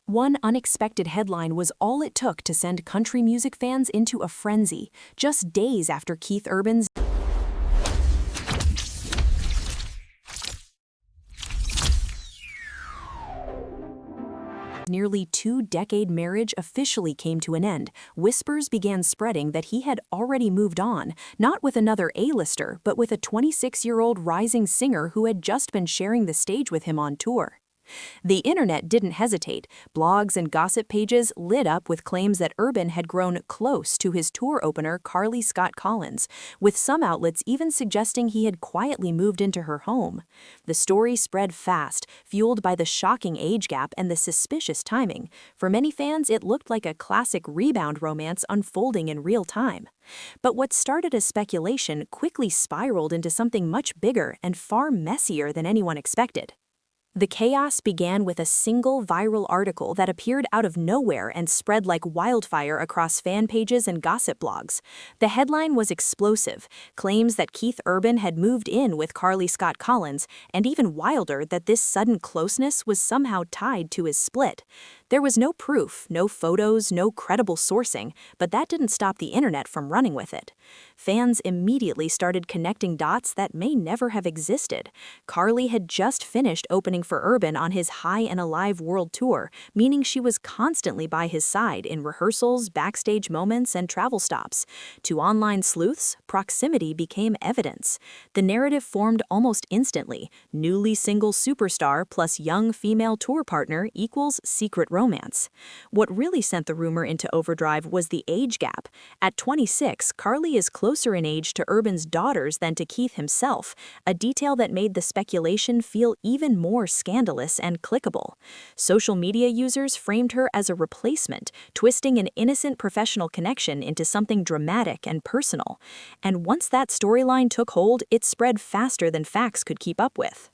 One unexpected headline was all it took to send country music fans into a frenzy, just days after Keith Urban's nearly two-decade marriage officially came to an end. Whispers began spreading that he had already moved on, not with another A-lister, but with a 26-year-old rising singer who had just been sharing the stage with him on tour. The internet didn't hesitate. Blogs and gossip pages lit up with claims that Urban had grown close to his tour opener Carly Scott Collins, with some outlets even suggesting he had quietly moved into her home. The story spread fast, fueled by the shocking age gap and the suspicious timing. For many fans, it looked like a classic rebound romance unfolding in real time. But what started as speculation quickly spiraled into something much bigger and far messier than anyone expected. The chaos began with a single viral article that appeared out of nowhere and spread like wildfire across fan pages and gossip blogs. The headline was explosive, claims that Keith Urban had moved in with Carly Scott Collins, and even wilder that this sudden closeness was somehow tied to his split. There was no proof, no photos, no credible sourcing, but that didn't stop the internet from running with it. Fans immediately started connecting dots that may never have existed. Carly had just finished opening for Urban on his High and Alive world tour, meaning she was constantly by his side in rehearsals, backstage moments, and travel stops. To online sleuths, proximity became evidence. The narrative formed almost instantly. Newly single superstar plus young female tour partner equals secret romance. What really sent the rumor into overdrive was the age gap. At 26, Carly is closer in age to Urban's daughters than to Keith himself, a detail that made the speculation feel even more scandalous and clickable. Social media users framed her as a replacement, twisting an innocent professional connection into something dramatic and personal. And once that storyline took hold, it spread faster than facts could keep up with.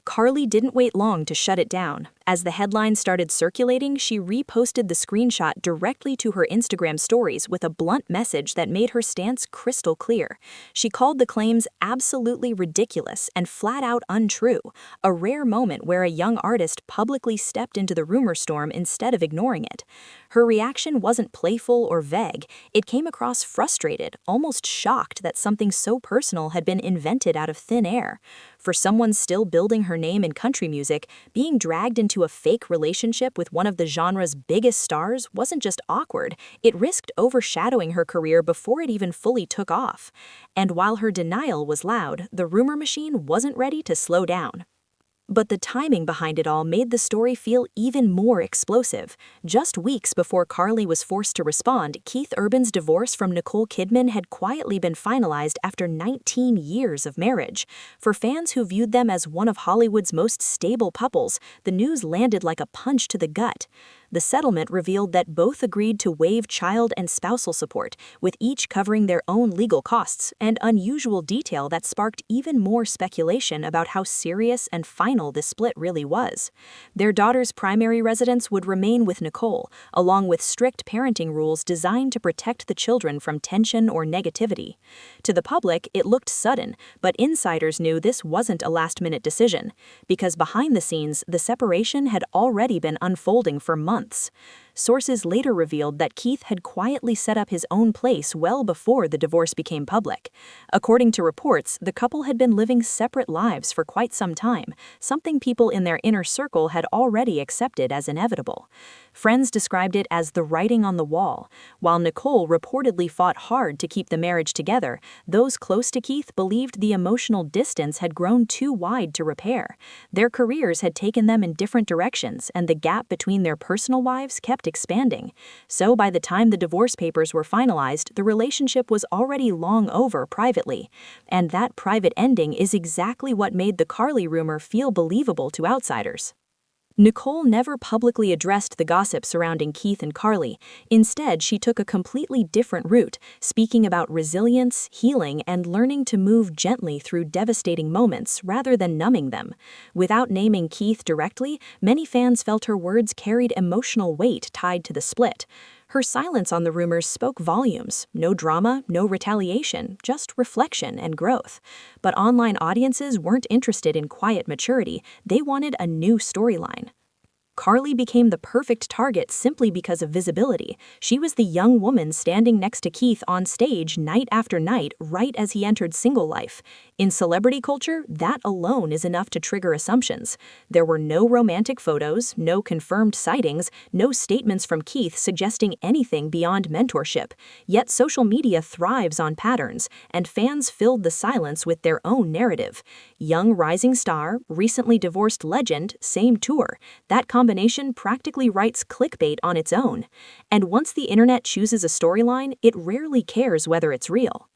Carly didn't wait long to shut it down. As the headline started circulating, she reposted the screenshot directly to her Instagram stories with a blunt message that made her stance crystal clear. She called the claims absolutely ridiculous and flat out untrue, a rare moment where a young artist publicly stepped into the rumor storm instead of ignoring it. Her reaction wasn't playful or vague. It came across frustrated, almost shocked that something so personal had been invented out of thin air. For someone still building her name in country music, being dragged into a fake relationship with one of the genre's biggest stars wasn't just awkward, it risked overshadowing her career before it even fully took off. And while her denial was loud, the rumor machine wasn't ready to slow down. But the timing behind it all made the story feel even more explosive. Just weeks before Carly was forced to respond, Keith Urban's divorce from Nicole Kidman had quietly been finalized after 19 years of marriage. For fans who viewed them as one of Hollywood's most stable couples, the news landed like a punch to the gut. The settlement revealed that both agreed to waive child and spousal support, with each covering their own legal costs, an unusual detail that sparked even more speculation about how serious and final this split really was. Their daughter's primary residence would remain with Nicole, along with strict parenting rules designed to protect the children from tension or negativity. To the public, it looked sudden, but insiders knew this wasn't a last-minute decision, because behind the scenes, the separation had already been unfolding for months. Sources later revealed that Keith had quietly set up his own place well before the divorce became public. According to reports, the couple had been living separate lives for quite some time, something people in their inner circle had already accepted as inevitable. Friends described it as the writing on the wall. While Nicole reportedly fought hard to keep the marriage together, those close to Keith believed the emotional distance had grown too wide to repair. Their careers had taken them in different directions, and the gap between their personal lives kept expanding. So by the time the divorce papers were finalized, the relationship was already long over privately. And that private ending is exactly what made the Carly rumor feel believable to outsiders. Nicole never publicly addressed the gossip surrounding Keith and Carly. Instead, she took a completely different route, speaking about resilience, healing, and learning to move gently through devastating moments rather than numbing them. Without naming Keith directly, many fans felt her words carried emotional weight tied to the split. Her silence on the rumors spoke volumes. No drama, no retaliation, just reflection and growth. But online audiences weren't interested in quiet maturity. They wanted a new storyline. Carly became the perfect target simply because of visibility. She was the young woman standing next to Keith on stage night after night, right as he entered single life. In celebrity culture, that alone is enough to trigger assumptions. There were no romantic photos, no confirmed sightings, no statements from Keith suggesting anything beyond mentorship. Yet social media thrives on patterns, and fans filled the silence with their own narrative. Young rising star, recently divorced legend, same tour. That combination practically writes clickbait on its own. And once the internet chooses a storyline, it rarely cares whether it's real.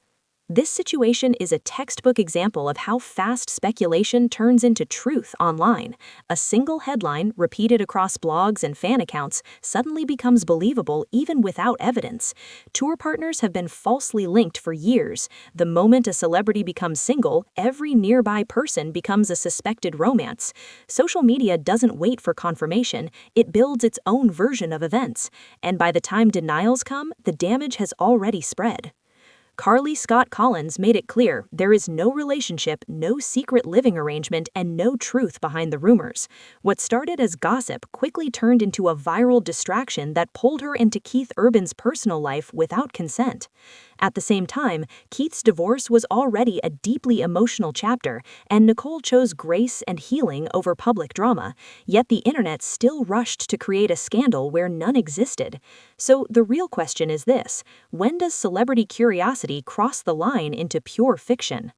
This situation is a textbook example of how fast speculation turns into truth online. A single headline, repeated across blogs and fan accounts, suddenly becomes believable even without evidence. Tour partners have been falsely linked for years. The moment a celebrity becomes single, every nearby person becomes a suspected romance. Social media doesn't wait for confirmation, it builds its own version of events. And by the time denials come, the damage has already spread. Carly Scott Collins made it clear there is no relationship, no secret living arrangement, and no truth behind the rumors. What started as gossip quickly turned into a viral distraction that pulled her into Keith Urban's personal life without consent. At the same time, Keith's divorce was already a deeply emotional chapter, and Nicole chose grace and healing over public drama. Yet the internet still rushed to create a scandal where none existed. So the real question is this: when does celebrity curiosity cross the line into pure fiction?